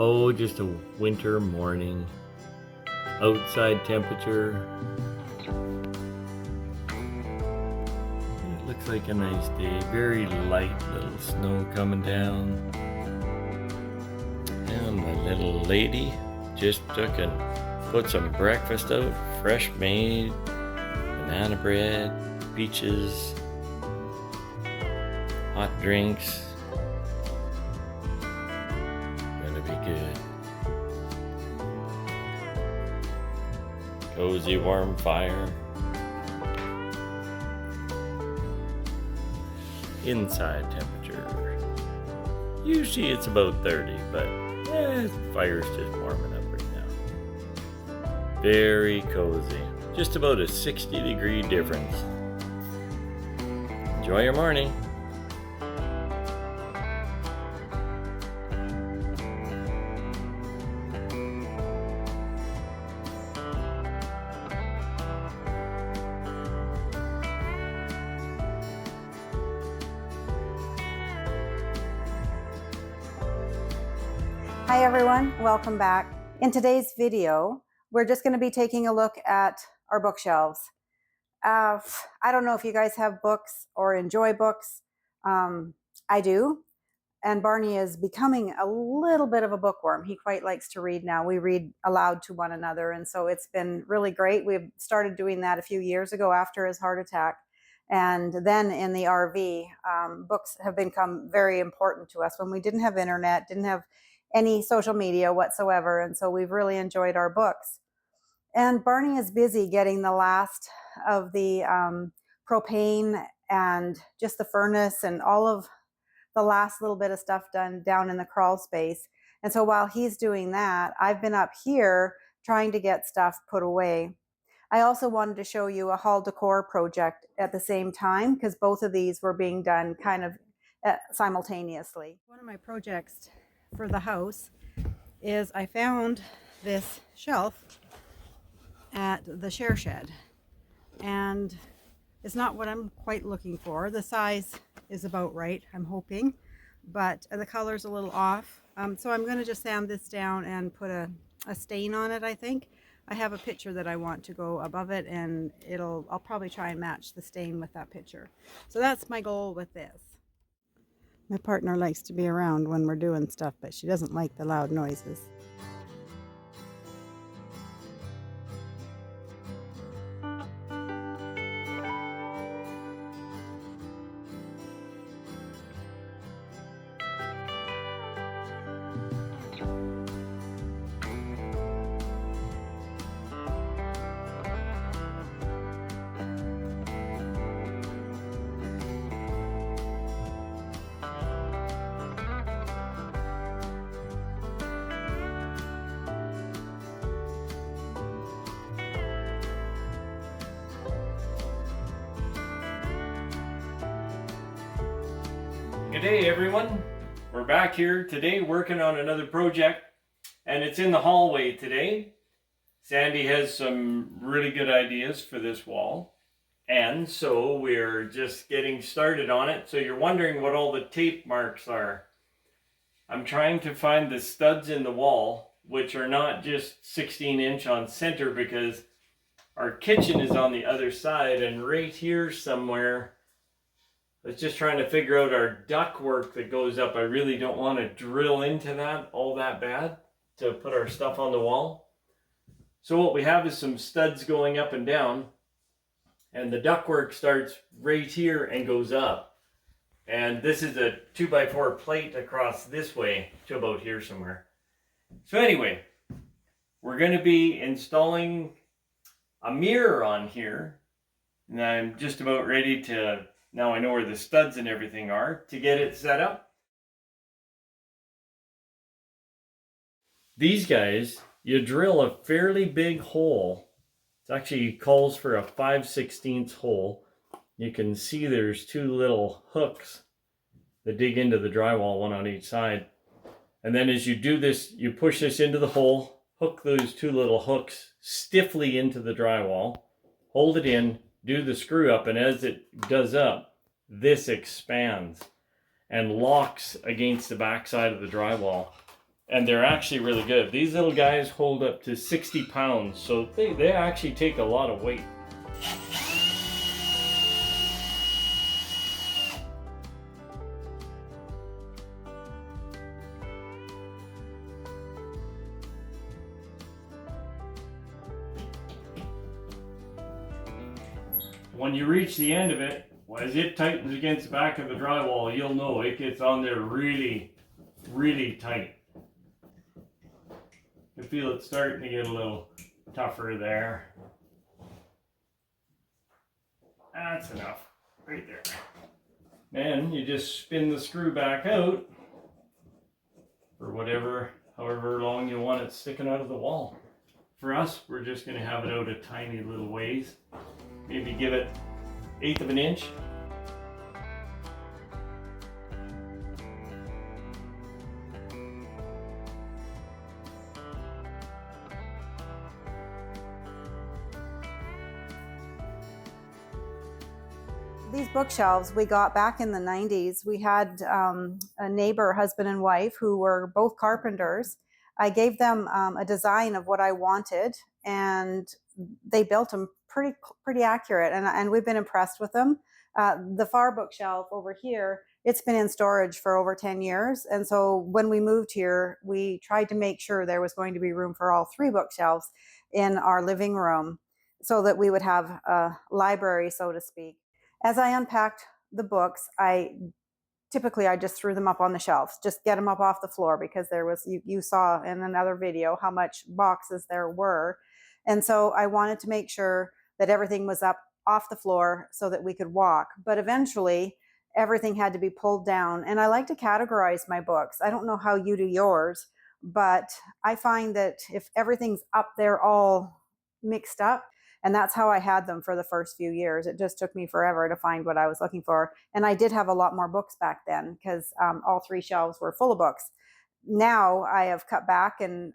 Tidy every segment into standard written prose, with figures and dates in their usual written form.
Oh, just a winter morning. Outside temperature. It looks like a nice day. Very light little snow coming down. And my little lady just took and put some breakfast out. Fresh made. Banana bread. Peaches. Hot drinks. Gonna be good. Cozy warm fire. Inside temperature. Usually it's about 30, but fire's just warming up right now. Very cozy. Just about a 60-degree difference. Enjoy your morning. Hi everyone, welcome back. In today's video, we're just going to be taking a look at our bookshelves. I don't know if you guys have books or enjoy books. I do. And Barney is becoming a little bit of a bookworm. He quite likes to read now. We read aloud to one another, and so it's been really great. We've started doing that a few years ago after his heart attack. And then in the RV, books have become very important to us when we didn't have internet, didn't have any social media whatsoever. And so we've really enjoyed our books. And Barney is busy getting the last of the propane and just the furnace and all of the last little bit of stuff done down in the crawl space. And so while he's doing that, I've been up here trying to get stuff put away. I also wanted to show you a Hallway Décor project at the same time because both of these were being done kind of simultaneously. One of my projects for the house is I found this shelf at the share shed, and it's not what I'm quite looking for. The size is about right, I'm hoping, but the color's a little off. So I'm going to just sand this down and put a stain on it. I think I have a picture that I want to go above it, and I'll probably try and match the stain with that picture. So that's my goal with this. My partner likes to be around when we're doing stuff, but she doesn't like the loud noises. Good day everyone. We're back here today working on another project, and it's in the hallway today. Sandy has some really good ideas for this wall, and so we're just getting started on it. So you're wondering what all the tape marks are. I'm trying to find the studs in the wall, which are not just 16-inch on center, because our kitchen is on the other side, and right here somewhere I was just trying to figure out our ductwork that goes up. I really don't want to drill into that all that bad to put our stuff on the wall. So what we have is some studs going up and down, and the ductwork starts right here and goes up. And this is a 2x4 plate across this way to about here somewhere. So anyway, we're going to be installing a mirror on here, and I'm just about ready to, now I know where the studs and everything are, to get it set up. These guys, you drill a fairly big hole. It actually calls for a 5/16 hole. You can see there's two little hooks that dig into the drywall, one on each side. And then as you do this, you push this into the hole, hook those two little hooks stiffly into the drywall, hold it in, do the screw up, and as it does up, this expands and locks against the back side of the drywall. And they're actually really good. These little guys hold up to 60 pounds, so they actually take a lot of weight. When you reach the end of it, as it tightens against the back of the drywall, you'll know it gets on there really, really tight. You feel it starting to get a little tougher there. That's enough, right there. Then you just spin the screw back out for however long you want it sticking out of the wall. For us, we're just going to have it out a tiny little ways. Maybe give it 1/8 of an inch. These bookshelves we got back in the 90s. We had a neighbor, husband and wife, who were both carpenters. I gave them a design of what I wanted, and they built them pretty accurate, and we've been impressed with them. The far bookshelf over here, it's been in storage for over 10 years. And so when we moved here, we tried to make sure there was going to be room for all 3 bookshelves in our living room so that we would have a library, so to speak. As I unpacked the books, I just threw them up on the shelves, just get them up off the floor, because there was, you saw in another video how much boxes there were. And so I wanted to make sure that everything was up off the floor so that we could walk. But eventually everything had to be pulled down. And I like to categorize my books. I don't know how you do yours, but I find that if everything's up there all mixed up, and that's how I had them for the first few years. It just took me forever to find what I was looking for. And I did have a lot more books back then, because all 3 shelves were full of books. Now I have cut back, and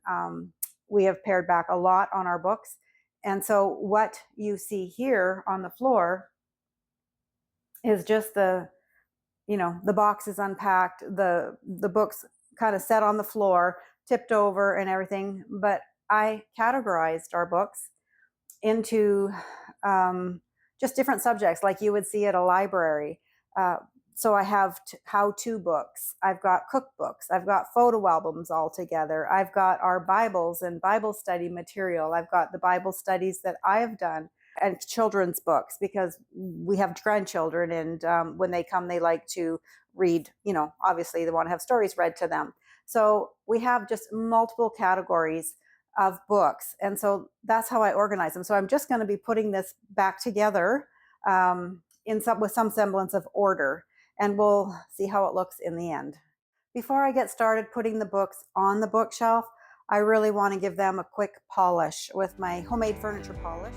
we have pared back a lot on our books. And so what you see here on the floor is just the box is unpacked, the books kind of set on the floor, tipped over and everything. But I categorized our books into just different subjects like you would see at a library. So I have how-to books, I've got cookbooks, I've got photo albums all together, I've got our Bibles and Bible study material, I've got the Bible studies that I've done, and children's books, because we have grandchildren, and when they come, they like to read, obviously they want to have stories read to them. So we have just multiple categories of books. And so that's how I organize them. So I'm just going to be putting this back together with some semblance of order, and we'll see how it looks in the end. Before I get started putting the books on the bookshelf, I really want to give them a quick polish with my homemade furniture polish.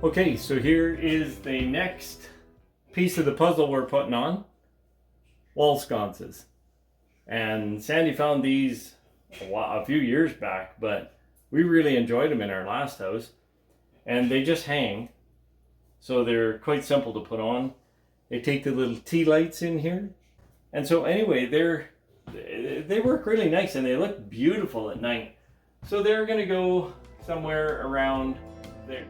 Okay, so here is the next piece of the puzzle we're putting on. Wall sconces. And Sandy found these a few years back, but we really enjoyed them in our last house. And they just hang, so they're quite simple to put on. They take the little tea lights in here. And so anyway, they work really nice, and they look beautiful at night. So they're gonna go somewhere around there.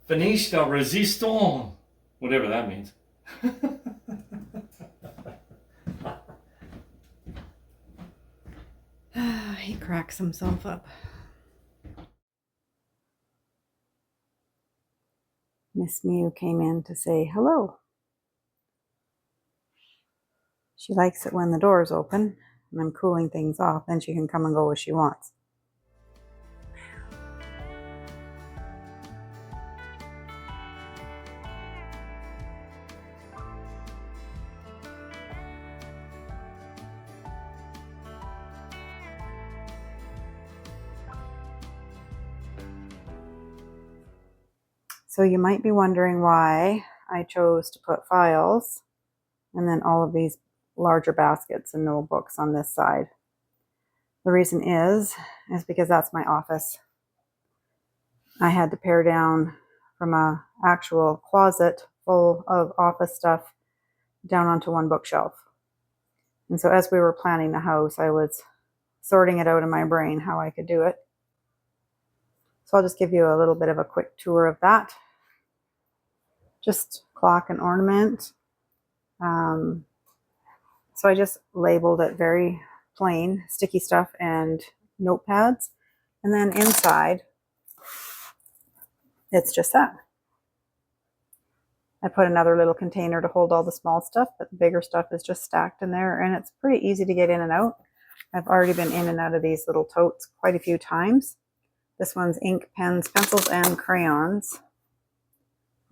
Finish the resistance, whatever that means. He cracks himself up. Miss Mew came in to say hello. She likes it when the door's open and I'm cooling things off, then she can come and go as she wants. So you might be wondering why I chose to put files and then all of these larger baskets and no books on this side. The reason is because that's my office. I had to pare down from an actual closet full of office stuff down onto one bookshelf. And so as we were planning the house, I was sorting it out in my brain how I could do it. So I'll just give you a little bit of a quick tour of that. Just clock and ornament. So I just labeled it very plain, sticky stuff and notepads. And then inside, it's just that. I put another little container to hold all the small stuff, but the bigger stuff is just stacked in there, and it's pretty easy to get in and out. I've already been in and out of these little totes quite a few times. This one's ink, pens, pencils, and crayons.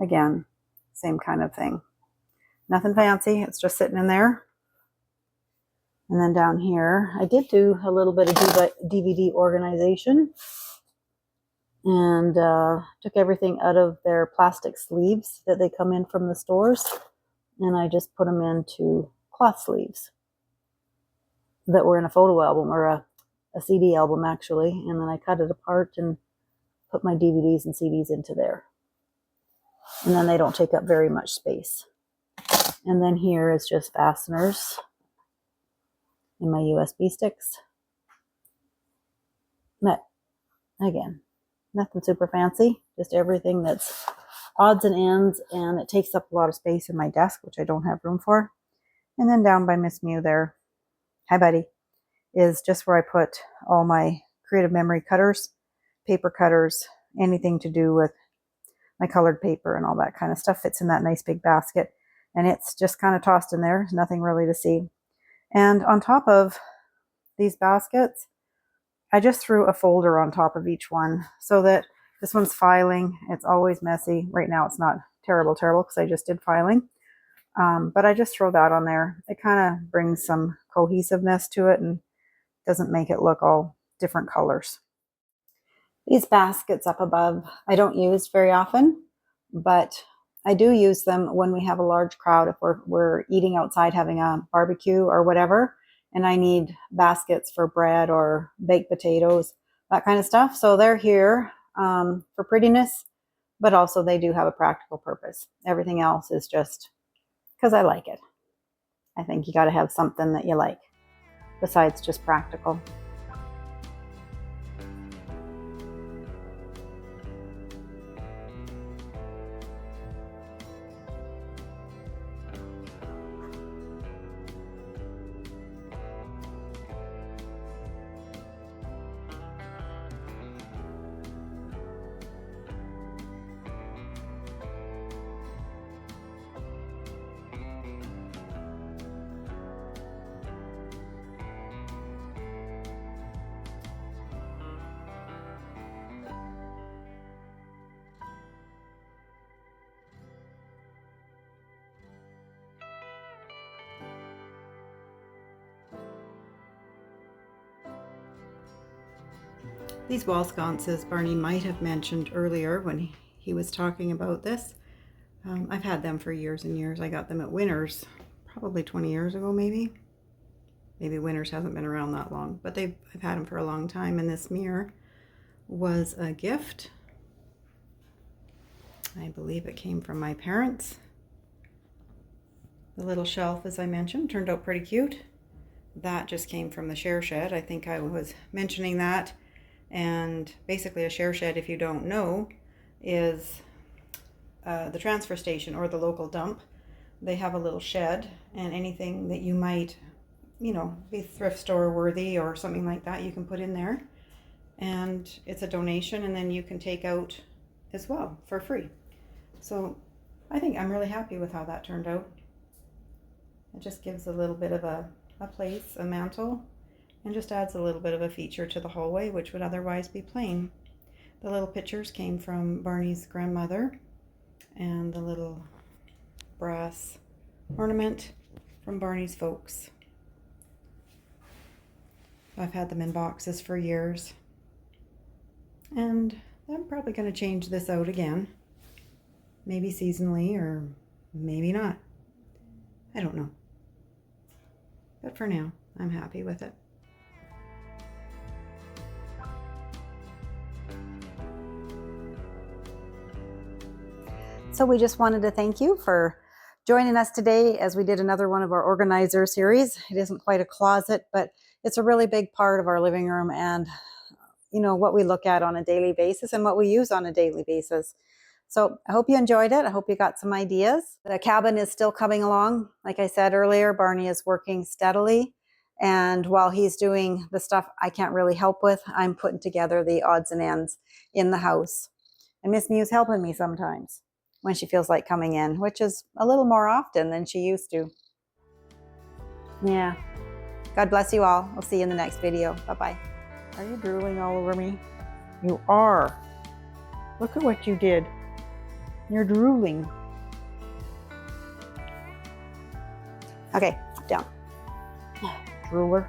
Again, same kind of thing. Nothing fancy, it's just sitting in there. And then down here, I did do a little bit of DVD organization and took everything out of their plastic sleeves that they come in from the stores, and I just put them into cloth sleeves that were in a photo album, or a CD album actually, and then I cut it apart and put my DVDs and CDs into there. And then they don't take up very much space. And then here is just fasteners and my USB sticks. But again, nothing super fancy, just everything that's odds and ends, and it takes up a lot of space in my desk, which I don't have room for. And then down by Miss Mew there, hi buddy, is just where I put all my creative memory cutters, paper cutters, anything to do with my colored paper and all that kind of stuff fits in that nice big basket. And it's just kind of tossed in there, nothing really to see. And on top of these baskets, I just threw a folder on top of each one so that this one's filing. It's always messy. Right now it's not terrible because I just did filing. But I just throw that on there. It kind of brings some cohesiveness to it and doesn't make it look all different colors. These baskets up above, I don't use very often, but I do use them when we have a large crowd, if we're eating outside, having a barbecue or whatever, and I need baskets for bread or baked potatoes, that kind of stuff. So they're here for prettiness, but also they do have a practical purpose. Everything else is just because I like it. I think you got to have something that you like besides just practical. These wall sconces Barney might have mentioned earlier when he was talking about this. I've had them for years and years. I got them at Winners probably 20 years ago, maybe. Maybe Winners hasn't been around that long, but I've had them for a long time. And this mirror was a gift. I believe it came from my parents. The little shelf, as I mentioned, turned out pretty cute. That just came from the share shed. I think I was mentioning that. And basically a share shed, if you don't know, is the transfer station or the local dump. They have a little shed, and anything that you might, you know, be thrift store worthy or something like that, you can put in there. And it's a donation, and then you can take out as well for free. So I think I'm really happy with how that turned out. It just gives a little bit of a place, a mantle, and just adds a little bit of a feature to the hallway, which would otherwise be plain. The little pictures came from Barney's grandmother, and the little brass ornament from Barney's folks. I've had them in boxes for years, and I'm probably going to change this out again, maybe seasonally or maybe not. I don't know, but for now I'm happy with it. So we just wanted to thank you for joining us today as we did another one of our organizer series. It isn't quite a closet, but it's a really big part of our living room, and you know what we look at on a daily basis and what we use on a daily basis. So I hope you enjoyed it. I hope you got some ideas. The cabin is still coming along. Like I said earlier, Barney is working steadily, and while he's doing the stuff I can't really help with, I'm putting together the odds and ends in the house. And Miss Mew's helping me sometimes when she feels like coming in, which is a little more often than she used to. Yeah. God bless you all. I'll see you in the next video. Bye-bye. Are you drooling all over me? You are. Look at what you did. You're drooling. Okay, down. Drooler.